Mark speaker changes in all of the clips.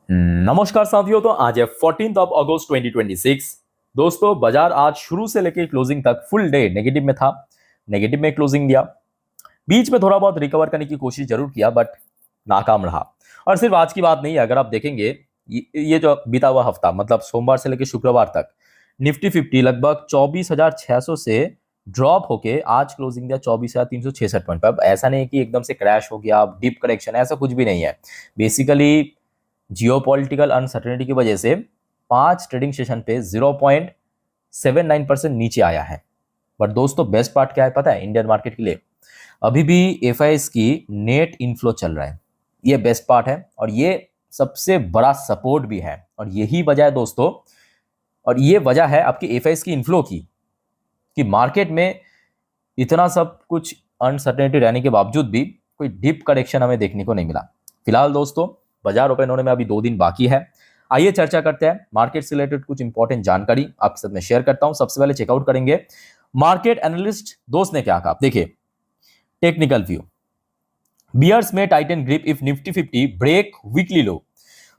Speaker 1: नमस्कार साथियों। तो आज है 14 अगस्त 2026। दोस्तों बाजार आज शुरू से लेकर क्लोजिंग तक फुल डे नेगेटिव में था। नेगेटिव में क्लोजिंग दिया। बीच में थोड़ा बहुत रिकवर करने की कोशिश जरूर किया बट नाकाम रहा। और सिर्फ आज की बात नहीं है, अगर आप देखेंगे ये जो बीता हुआ हफ्ता मतलब सोमवार से लेकर शुक्रवार तक निफ्टी 50 लगभग 24,600 से ड्रॉप होके आज क्लोजिंग दिया 24,366 पॉइंट पर। अब ऐसा नहीं है कि एकदम से क्रैश हो गया, डीप करेक्शन, ऐसा कुछ भी नहीं है। बेसिकली जियोपॉलिटिकल अनसर्टेनिटी की वजह से 5 ट्रेडिंग सेशन पे 0.79% नीचे आया है। बट दोस्तों बेस्ट पार्ट क्या है पता है इंडियन मार्केट के लिए? अभी भी एफआईएस की नेट इनफ्लो चल रहा है। ये बेस्ट पार्ट है और ये सबसे बड़ा सपोर्ट भी है। और यही वजह है दोस्तों, और ये वजह है आपकी एफआईएस की इनफ्लो की, कि मार्केट में इतना सब कुछ अनसर्टेनिटी रहने के बावजूद भी कोई डीप करेक्शन हमें देखने को नहीं मिला। फिलहाल दोस्तों बाजार ओपन होने में अभी 2 दिन बाकी है। आइए चर्चा करते हैं मार्केट से रिलेटेड कुछ इंपॉर्टेंट जानकारी आपके साथ में शेयर करता हूं। सबसे पहले चेकआउट करेंगे मार्केट एनालिस्ट दोस्त ने क्या कहा। देखिए टेक्निकल व्यू, बियर्स में tighten grip if Nifty 50 break weekly low.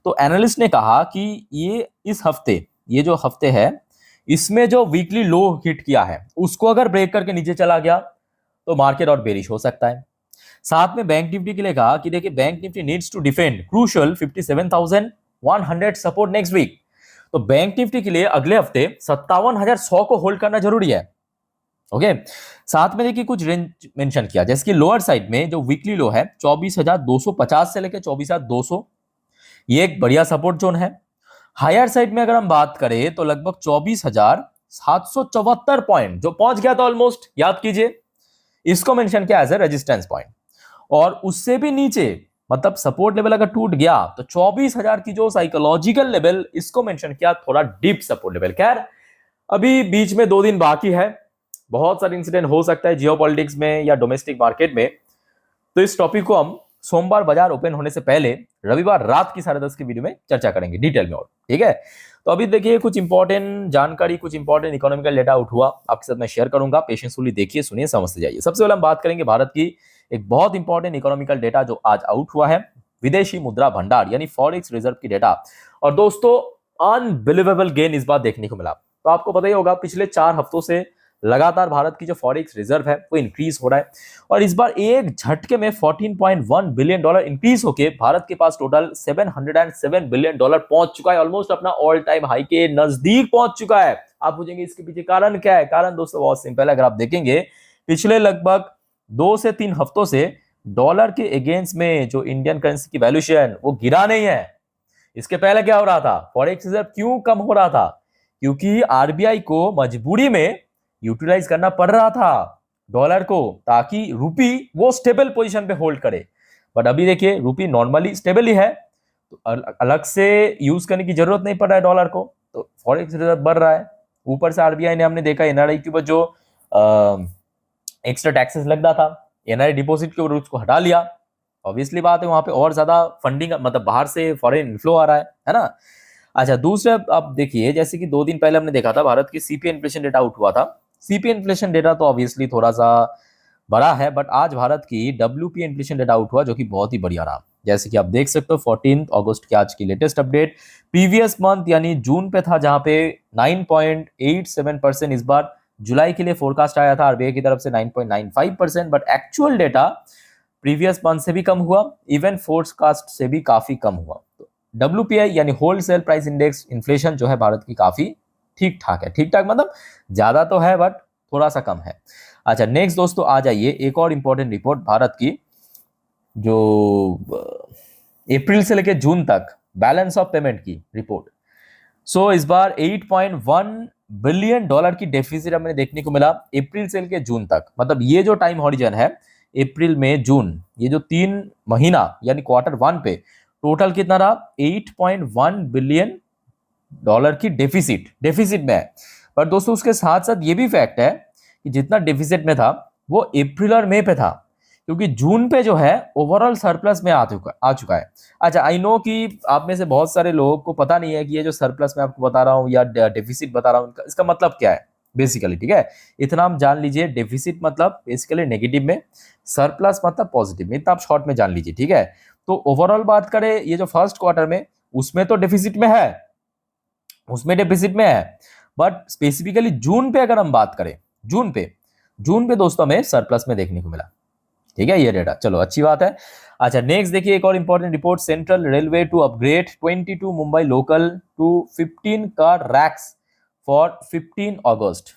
Speaker 1: तो एनालिस्ट ने कहा कि ये जो हफ्ते है इसमें जो वीकली लो हिट किया है उसको अगर ब्रेक करके नीचे चला गया तो मार्केट और बेरिश हो सकता है। साथ में बैंक निफ्टी के लिए कहा कि देखिए bank Nifty needs to defend crucial 57,100 support next week. तो बैंक निफ्टी के लिए अगले हफ्ते 57,100 को होल्ड करना जरूरी है। ओके, साथ में देखिए कुछ रेंज मेंशन किया, जैसे कि लोअर साइड में जो वीकली लो है 24,250 से लेकर 24,200, ये एक बढ़िया सपोर्ट जोन है। हायर साइड में अगर हम बात करें तो लगभग 24,774 पॉइंट जो पहुंच गया था ऑलमोस्ट, याद कीजिए, इसको मेंशन किया एज ए रेजिस्टेंस पॉइंट। और उससे भी नीचे मतलब सपोर्ट लेवल अगर टूट गया तो 24,000 की जो साइकोलॉजिकल लेवल, इसको मेंशन किया थोड़ा डीप सपोर्ट लेवल। खैर अभी बीच में 2 दिन बाकी है, बहुत सारे इंसिडेंट हो सकता है जियोपॉलिटिक्स में या डोमेस्टिक मार्केट में। तो इस टॉपिक को हम सोमवार बाजार ओपन होने से पहले रविवार रात की 10:30 की वीडियो में चर्चा करेंगे डिटेल में। और ठीक है, तो अभी देखिए कुछ इंपॉर्टेंट जानकारी, कुछ इंपॉर्टेंट इकोनॉमिकल डेटा आउट हुआ, आपके साथ मैं शेयर करूंगा। पेशेंसफुली देखिए, सुनिए, समझते जाइए। सबसे पहले हम बात करेंगे भारत की एक बहुत इंपॉर्टेंट इकोनॉमिकल डेटा जो आज आउट हुआ है, विदेशी मुद्रा भंडार यानी फॉरेक्स रिजर्व की डेटा। और दोस्तों अनबिलीवेबल गेन इस बार देखने को मिला। तो आपको पता ही होगा पिछले 4 हफ्तों से लगातार भारत की जो फॉरेक्स रिजर्व है वो इंक्रीज हो रहा है। और इस बार एक झटके में $14.1 बिलियन इंक्रीज होके भारत के पास टोटल $707 बिलियन पहुंच चुका है। ऑलमोस्ट अपना ऑल टाइम हाई के नजदीक पहुंच चुका है। आप पूछेंगे इसके पीछे कारण क्या है? कारण दोस्तों बहुत सिंपल है। अगर आप देखेंगे पिछले लगभग 2 से 3 हफ्तों से डॉलर के अगेंस्ट में जो इंडियन करेंसी की वैल्यूएशन वो गिरा नहीं है। इसके पहले क्या हो रहा था? फॉरेक्स रिजर्व क्यों कम हो रहा था? क्योंकि आरबीआई को मजबूरी में यूटिलाइज करना पड़ रहा था डॉलर को, ताकि रूपी वो स्टेबल पोजीशन पे होल्ड करे। बट अभी देखिए रूपी नॉर्मली स्टेबल ही है, तो अलग से यूज करने की जरूरत नहीं पड़ रहा है डॉलर को, तो फॉरेक्स रिजर्व बढ़ रहा है। ऊपर से आरबीआई ने, हमने देखा एनआरआई के ऊपर जो एक्स्ट्रा टैक्सेस लग रहा था, एनआरआई डिपॉजिट के ऊपर उसको हटा लिया। ऑब्वियसली बात है वहां पे और ज्यादा फंडिंग, मतलब बाहर से फॉरेन इनफ्लो आ रहा है ना। अच्छा, दूसरा आप देखिए, जैसे कि 2 दिन पहले हमने देखा था भारत की सीपीआई इन्फ्लेशन डेटा आउट हुआ था। सीपीआई इन्फ्लेशन डेटा तो ऑब्वियसली थोड़ा सा बड़ा है, बट आज भारत की डब्ल्यूपीआई इन्फ्लेशन डेटा आउट हुआ जो कि बहुत ही बढ़िया रहा। जैसे कि आप देख सकते हो 14 अगस्त की आज की लेटेस्ट अपडेट प्रीवियस मंथ यानी जून पे था, जहां पे 9.87%। इस बार जुलाई के लिए फोरकास्ट आया था आरबीआई की तरफ से 9.95%, but actual data previous month से भी कम हुआ, इवन फोरकास्ट से भी काफी कम हुआ। तो डब्ल्यूपीआई यानी होलसेल प्राइस इंडेक्स इन्फ्लेशन जो है भारत की काफी ठीक ठाक है। ठीक ठाक मतलब ज्यादा तो है बट थोड़ा सा कम है। अच्छा नेक्स्ट दोस्तों आ जाइए, एक और इंपॉर्टेंट रिपोर्ट भारत की, जो अप्रैल से लेकर जून तक बैलेंस ऑफ पेमेंट की रिपोर्ट। सो इस बार $8.1 बिलियन की डेफिसिट हमें देखने को मिला अप्रैल से लेकर जून तक। मतलब ये जो टाइम हॉरिजन है अप्रैल में जून, ये जो 3 महीना यानी क्वार्टर 1 पे टोटल कितना रहा? $8.1 बिलियन की डेफिसिट में है। पर दोस्तों उसके साथ साथ ये भी फैक्ट है कि जितना डेफिसिट में था वो अप्रैल और मई पे था, क्योंकि जून पे जो है ओवरऑल सरप्लस में आ चुका है। अच्छा, आई नो कि आप में से बहुत सारे लोगों को पता नहीं है कि ये जो सरप्लस मैं आपको बता रहा हूँ या डेफिसिट बता रहा हूँ इसका मतलब क्या है बेसिकली। ठीक है, इतना हम जान लीजिए, डेफिसिट मतलब बेसिकली नेगेटिव में, सरप्लस मतलब पॉजिटिव में, इतना आप शॉर्ट में जान लीजिए। ठीक है, तो ओवरऑल बात करें ये जो फर्स्ट क्वार्टर में उसमें तो डेफिसिट में है, उसमें डेफिसिट में है, बट स्पेसिफिकली जून पे अगर हम बात करें, जून पे दोस्तों हमें सरप्लस में देखने को मिला। ठीक है, ये डेटा, चलो अच्छी बात है। अच्छा नेक्स्ट देखिए एक और important report, central railway to upgrade 22 Mumbai local to 15 car rakes for 15 अगस्त।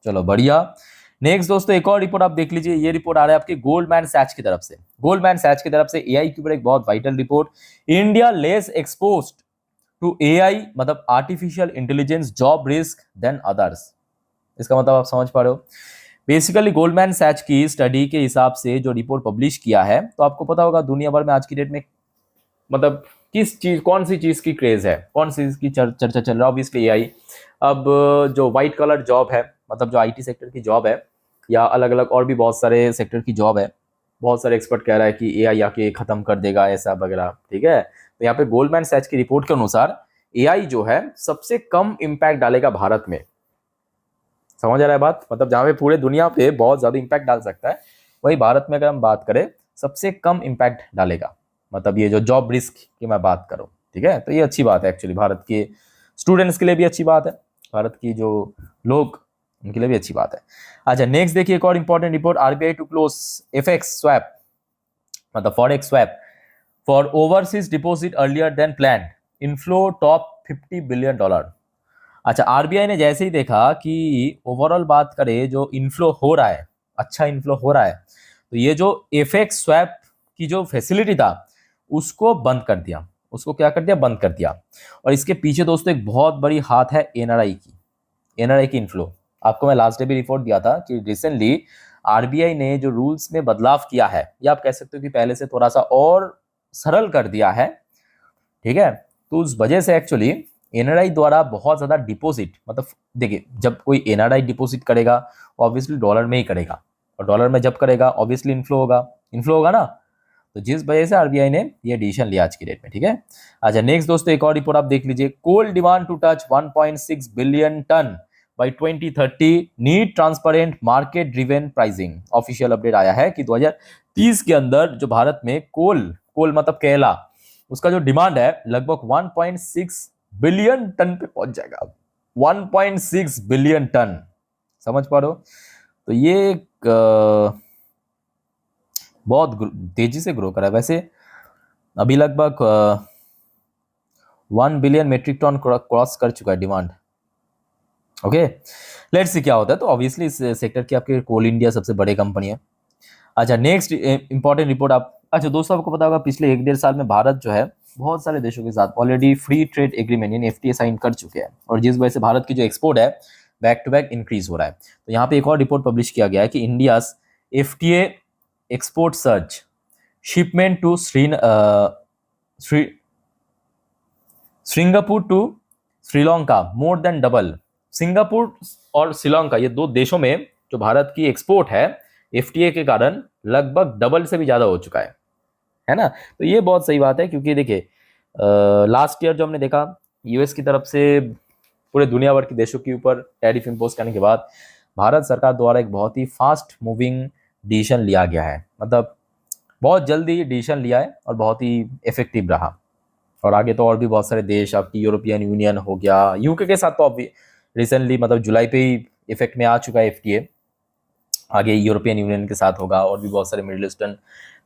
Speaker 1: चलो बढ़िया। नेक्स्ट दोस्तों एक और रिपोर्ट आप देख लीजिए, ये रिपोर्ट आ रहा है आपके गोल्डमैन सैच की तरफ से। गोल्डमैन सैच की तरफ से एआई के ऊपर एक बहुत vital report, India less exposed to AI मतलब artificial intelligence job risk than others. इसका मतलब आप समझ पा रहे हो, बेसिकली गोल्डमैन सैच की स्टडी के हिसाब से जो रिपोर्ट पब्लिश किया है, तो आपको पता होगा दुनिया भर में आज की डेट में मतलब किस चीज, कौन सी चीज की क्रेज है, कौन सी की चर्चा चल रहा है, ऑब्वियसली एआई। अब जो व्हाइट कलर जॉब है, मतलब जो आईटी सेक्टर की जॉब है, या अलग अलग और भी बहुत सारे सेक्टर की जॉब है, बहुत सारे एक्सपर्ट कह रहा है कि एआई आके खत्म कर देगा ऐसा वगैरह। ठीक है, तो यहाँ पे गोल्डमैन सैच की रिपोर्ट के अनुसार एआई जो है सबसे कम इंपैक्ट डालेगा भारत में। समझ आ रहा है बात, मतलब जहां पे पूरे दुनिया पे बहुत ज्यादा इंपैक्ट डाल सकता है, वही भारत में अगर हम बात करें सबसे कम इंपैक्ट डालेगा, मतलब ये जो जॉब रिस्क की मैं बात करूं। ठीक है, तो ये अच्छी बात है एक्चुअली, भारत के स्टूडेंट्स के लिए भी अच्छी बात है, भारत की जो लोग उनके लिए भी अच्छी बात है। अच्छा नेक्स्ट देखिए एक और important report, RBI to close FX swap मतलब forex swap for overseas deposit earlier than plan, inflow top $50 billion. अच्छा आरबीआई ने जैसे ही देखा कि ओवरऑल बात करें जो इनफ्लो हो रहा है, अच्छा इनफ्लो हो रहा है, तो ये जो एफएक्स स्वैप की जो फैसिलिटी था उसको बंद कर दिया, उसको क्या कर दिया, बंद कर दिया। और इसके पीछे दोस्तों एक बहुत बड़ी हाथ है एनआरआई की इनफ्लो। आपको मैं लास्ट डे भी रिपोर्ट दिया था कि रिसेंटली आरबीआई ने जो रूल्स में बदलाव किया है, या आप कह सकते हो कि पहले से थोड़ा सा और सरल कर दिया है। ठीक है, तो उस वजह से एक्चुअली एनआरआई द्वारा बहुत ज्यादा डिपॉजिट, मतलब देखिए जब कोई एनआरआई डिपॉजिट करेगा ऑब्वियसली डॉलर में ही करेगा, और डॉलर में जब करेगा ऑब्वियसली इनफ्लो होगा ना, तो जिस वजह से आरबीआई ने ये डिसीजन लिया आज की डेट में। ठीक है, अच्छा नेक्स्ट दोस्तों एक और रिपोर्ट आप देख लीजिए, coal demand to touch 1.6 billion ton by 2030, need transparent market driven pricing. Official update आया है कि 2030 के अंदर जो भारत में कोल मतलब केला, उसका जो डिमांड है लगभग 1.6 बिलियन टन पे पहुंच जाएगा। 1.6 बिलियन टन, समझ पा रहे हो, तो ये बहुत तेजी से ग्रो करा है। वैसे अभी लगभग 1 बिलियन मेट्रिक टन क्रॉस कर चुका है डिमांड। ओके, लेट्स सी क्या होता है। तो ऑब्वियसली इस सेक्टर की आपके कोल इंडिया सबसे बड़ी कंपनी है। अच्छा नेक्स्ट इंपॉर्टेंट रिपोर्ट अच्छा दोस्तों आपको पता होगा पिछले 1-1.5 साल में भारत जो है बहुत सारे देशों के साथ ऑलरेडी फ्री ट्रेड एग्रीमेंट यानी एफटीए साइन कर चुके हैं, और जिस वजह से भारत की जो एक्सपोर्ट है बैक टू बैक इंक्रीज हो रहा है। तो यहाँ पे एक और रिपोर्ट पब्लिश किया गया है कि India FTA export surge shipment to Singapore to Sri Lanka more than double. Singapore और श्रीलंका ये दो देशों में जो भारत की एक्सपोर्ट है एफटीए के कारण लगभग डबल से भी ज्यादा हो चुका है ना। तो ये बहुत सही बात है, क्योंकि देखिए लास्ट ईयर जो हमने देखा यूएस की तरफ से पूरे दुनिया भर के देशों के ऊपर टैरिफ इंपोज करने के बाद भारत सरकार द्वारा एक बहुत ही फास्ट मूविंग डिसीजन लिया गया है, मतलब बहुत जल्दी डिसीजन लिया है और बहुत ही इफेक्टिव रहा। और आगे तो और भी बहुत सारे देश, आपकी यूरोपियन यूनियन हो गया, यूके के साथ तो रिसेंटली मतलब जुलाई पे ही इफेक्ट में आ चुका है एफटीए, आगे यूरोपियन यूनियन के साथ होगा और भी बहुत सारे मिडिल ईस्टर्न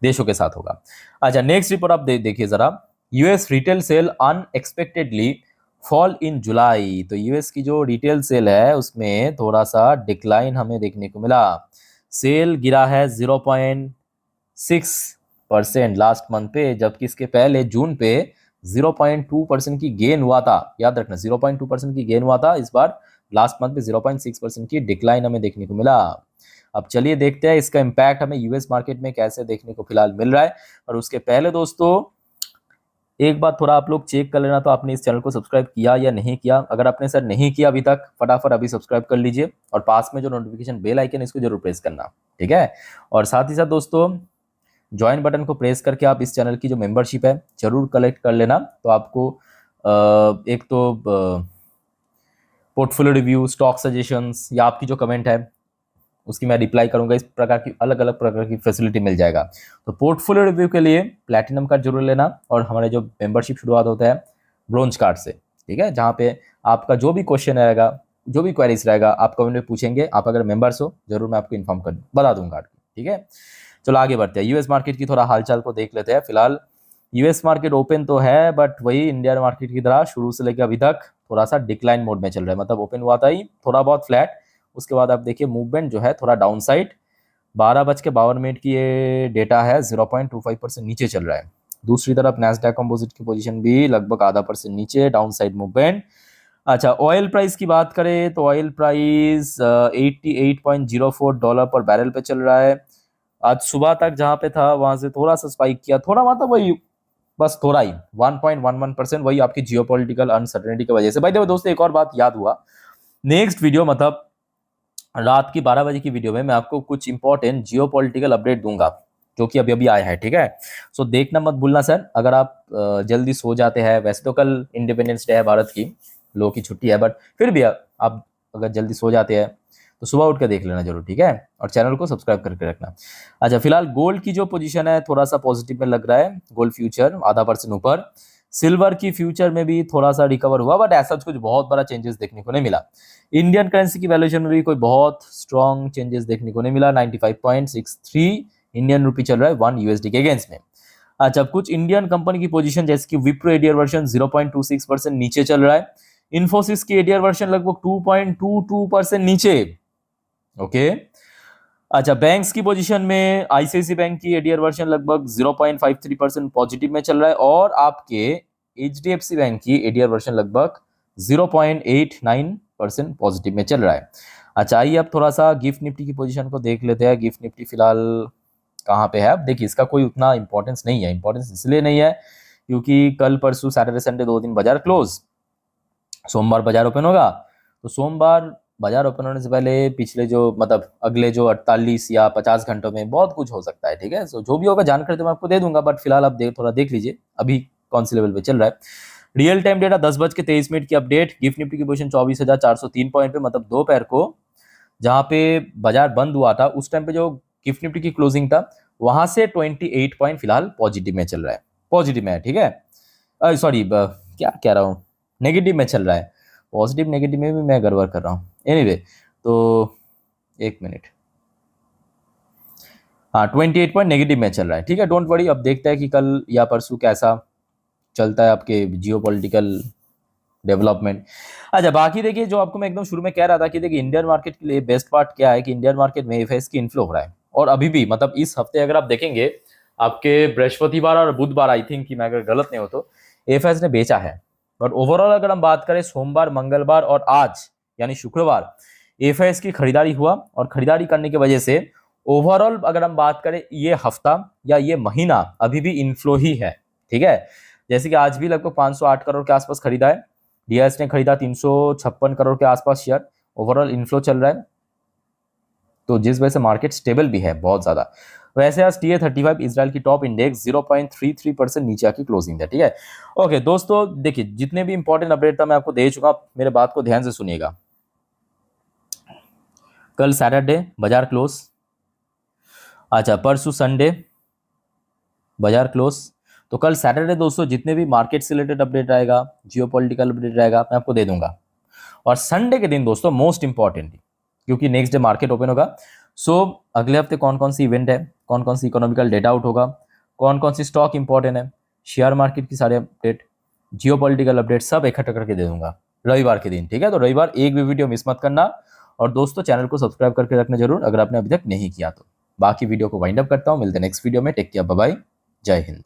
Speaker 1: देशों के साथ होगा। अच्छा नेक्स्ट रिपोर्ट आप देखिए जरा, US retail sale unexpectedly fall in July. तो यूएस की जो रिटेल सेल है उसमें थोड़ा सा डिक्लाइन हमें देखने को मिला, सेल गिरा है 0.6% लास्ट मंथ पे, जबकि इसके पहले जून पे 0.2% की गेन हुआ था। याद रखना 0.2% की गेन हुआ था, इस बार लास्ट मंथ पे 0.6% की डिक्लाइन हमें देखने को मिला। अब चलिए देखते हैं इसका इम्पैक्ट हमें यूएस मार्केट में कैसे देखने को फिलहाल मिल रहा है। और उसके पहले दोस्तों एक बात थोड़ा आप लोग चेक कर लेना, तो आपने इस चैनल को सब्सक्राइब किया या नहीं किया। अगर आपने सर नहीं किया अभी तक, फटाफट अभी सब्सक्राइब कर लीजिए और पास में जो नोटिफिकेशन बेल आइकन इसको जरूर प्रेस करना, ठीक है। और साथ ही साथ दोस्तों ज्वाइन बटन को प्रेस करके आप इस चैनल की जो मेंबरशिप है जरूर कलेक्ट कर लेना। तो आपको एक तो पोर्टफोलियो रिव्यू, स्टॉक सजेशंस या आपकी जो कमेंट है उसकी मैं रिप्लाई करूंगा, इस प्रकार की अलग अलग प्रकार की फैसिलिटी मिल जाएगा। तो पोर्टफोलियो रिव्यू के लिए प्लैटिनम कार्ड जरूर लेना, और हमारे जो मेंबरशिप शुरुआत होता है ब्रोंज कार्ड से, ठीक है, जहाँ पे आपका जो भी क्वेश्चन रहेगा, जो भी क्वेरीज रहेगा, आप कमेंट में पूछेंगे, आप अगर मेंबर्स हो जरूर मैं आपको इन्फॉर्म कर बता दूंगा, ठीक है। चलो आगे बढ़ते हैं, यूएस मार्केट की थोड़ा हालचाल को देख लेते हैं। फिलहाल यूएस मार्केट ओपन तो है, बट वही इंडियन मार्केट की तरह शुरू से लेकर अभी तक थोड़ा सा डिक्लाइन मोड में चल रहा है। मतलब ओपन हुआ था ही थोड़ा बहुत फ्लैट, उसके बाद आप देखिए मूवमेंट जो है थोड़ा डाउन साइड, 12:52 की ये डेटा है, 0.25% नीचे चल रहा है। दूसरी तरफ नैस्डैक कंपोजिट की पोजीशन भी लगभग ½ % नीचे, डाउन साइड मूवमेंट। अच्छा, ऑयल प्राइस की बात करें तो ऑयल प्राइस $88.04 पर बैरल पे चल रहा है। आज सुबह तक जहां पे था वहां से थोड़ा सा स्पाइक किया, थोड़ा मतलब वही बस थोड़ा ही 1.11%, वही आपकी जियोपॉलिटिकल अनसर्टेनिटी की वजह से। भाई देखो दोस्तों, एक और बात याद हुआ, नेक्स्ट वीडियो मतलब रात की 12 बजे की वीडियो में मैं आपको कुछ इंपॉर्टेंट जियोपॉलिटिकल अपडेट दूंगा, जो कि अभी अभी आया है, ठीक है। सो देखना मत भूलना सर। अगर आप जल्दी सो जाते हैं, वैसे तो कल इंडिपेंडेंस डे है भारत की, लोगों की छुट्टी है, बट फिर भी आप अगर जल्दी सो जाते हैं तो सुबह उठ कर देख लेना जरूर, ठीक है, और चैनल को सब्सक्राइब करके रखना। अच्छा, फिलहाल गोल्ड की जो पोजीशन है थोड़ा सा पॉजिटिव में लग रहा है, गोल्ड फ्यूचर ½ % ऊपर। सिल्वर की फ्यूचर में भी थोड़ा सा रिकवर हुआ, बट ऐसा कुछ बहुत बड़ा चेंजेस देखने को नहीं मिला। इंडियन करेंसी की वैल्यूएशन में भी कोई बहुत स्ट्रॉन्ग चेंजेस देखने को नहीं मिला। 95.63 इंडियन रुपी चल रहा है 1 USD के अगेंस्ट में। अच्छा, कुछ इंडियन कंपनी की पोजीशन जैसे कि विप्रो एडीआर वर्जन 0.26% नीचे चल रहा है। इन्फोसिस की एडीआर वर्जन लगभग 2.22% नीचे, ओके। अच्छा, बैंक्स की पोजीशन में आईसीआईसी बैंक की एडीआर वर्जन लगभग 0.53% पॉजिटिव में चल रहा है, और आपके एचडीएफसी बैंक की एडीआर वर्जन लगभग 0.89% पॉजिटिव में चल रहा है। अच्छा, आइए अब थोड़ा सा गिफ्ट निफ्टी की पोजीशन को देख लेते हैं। गिफ्ट निफ्टी फिलहाल कहाँ पे है? अब देखिए, इसका कोई उतना इंपॉर्टेंस नहीं है। इंपॉर्टेंस इसलिए नहीं है क्योंकि कल परसों सैटरडे संडे 2 दिन बाजार क्लोज, सोमवार बाजार ओपन होगा। तो सोमवार बाजार ओपन होने से पहले पिछले जो मतलब अगले जो 48 या 50 घंटों में बहुत कुछ हो सकता है, ठीक है। सो जो भी होगा जानकारी तो मैं आपको दे दूंगा, बट फिलहाल आप थोड़ा देख लीजिए अभी कौन सी लेवल पे चल रहा है। रियल टाइम डेटा 10:23 की अपडेट, गिफ्ट निफ्टी की पोजीशन 24,403 पॉइंट पे, मतलब दोपहर को जहां पे बाजार बंद हुआ था उस टाइम पे जो गिफ्ट निफ्टी की क्लोजिंग था वहां से 28 पॉइंट फिलहाल पॉजिटिव में चल रहा है, पॉजिटिव में है, ठीक है। सॉरी, क्या कह रहा हूँ, नेगेटिव में चल रहा है। पॉजिटिव नेगेटिव में भी मैं गड़बड़ कर रहा हूँ। एनीवे, तो एक मिनट, हाँ 28 पॉइंट नेगेटिव में चल रहा है, ठीक है। डोंट वरी, अब देखते हैं कि कल या परसों कैसा चलता है आपके जियोपॉलिटिकल डेवलपमेंट। अच्छा, बाकी देखिए जो आपको मैं एकदम शुरू में कह रहा था कि देखिए इंडियन मार्केट के लिए बेस्ट पार्ट क्या है कि इंडियन मार्केट में एफआईएस की इन्फ्लो हो रहा है, और अभी भी मतलब इस हफ्ते अगर आप देखेंगे आपके बृहस्पतिवार और बुधवार, आई थिंक कि मैं अगर गलत नहीं हो तो एफआईएस ने बेचा है। बट ओवरऑल अगर हम बात करें सोमवार, मंगलवार और आज यानी शुक्रवार एफआईएस की खरीदारी हुआ, और खरीदारी करने की वजह से ओवरऑल अगर हम बात करें ये हफ्ता या ये महीना अभी भी इनफ्लो ही है, ठीक है। जैसे कि आज भी लगभग 508 करोड़ के आसपास खरीदा है, डीआईएस ने खरीदा 356 करोड़ के आसपास शेयर, ओवरऑल इनफ्लो चल रहा है, तो जिस वजह से मार्केट स्टेबल भी है बहुत ज्यादा। वैसे आज TA35 इजराइल की टॉप इंडेक्स 0.33% नीचे आकी क्लोजिंग है, ठीक है। ओके दोस्तों, देखिए जितने भी इंपॉर्टेंट अपडेट था मैं आपको दे चुका, मेरे बात को ध्यान से सुनिएगा। कल सैटरडे बाजार क्लोज, अच्छा परसों संडे बाजार क्लोज। तो कल सैटरडे दोस्तों जितने भी मार्केट से रिलेटेड अपडेट रहेगा, जियोपॉलिटिकल अपडेट रहेगा, मैं आपको दे दूंगा। और संडे के दिन दोस्तों मोस्ट इंपॉर्टेंट, क्योंकि नेक्स्ट डे मार्केट ओपन होगा। सो अगले हफ्ते कौन कौन सी इवेंट है, कौन कौन सी इकोनॉमिकल डेटा आउट होगा, कौन कौन सी स्टॉक इंपॉर्टेंट है, शेयर मार्केट की सारे अपडेट, जियोपॉलिटिकल अपडेट सब इकट्ठा करके दे दूंगा रविवार के दिन, ठीक है। तो रविवार एक भी वीडियो मिस मत करना, और दोस्तों चैनल को सब्सक्राइब करके रखना जरूर अगर आपने अभी तक नहीं किया तो। बाकी वीडियो को वाइंड अप करता हूँ, मिलते हैं नेक्स्ट वीडियो में। टेक केयर, बाय बाय, जय हिंद।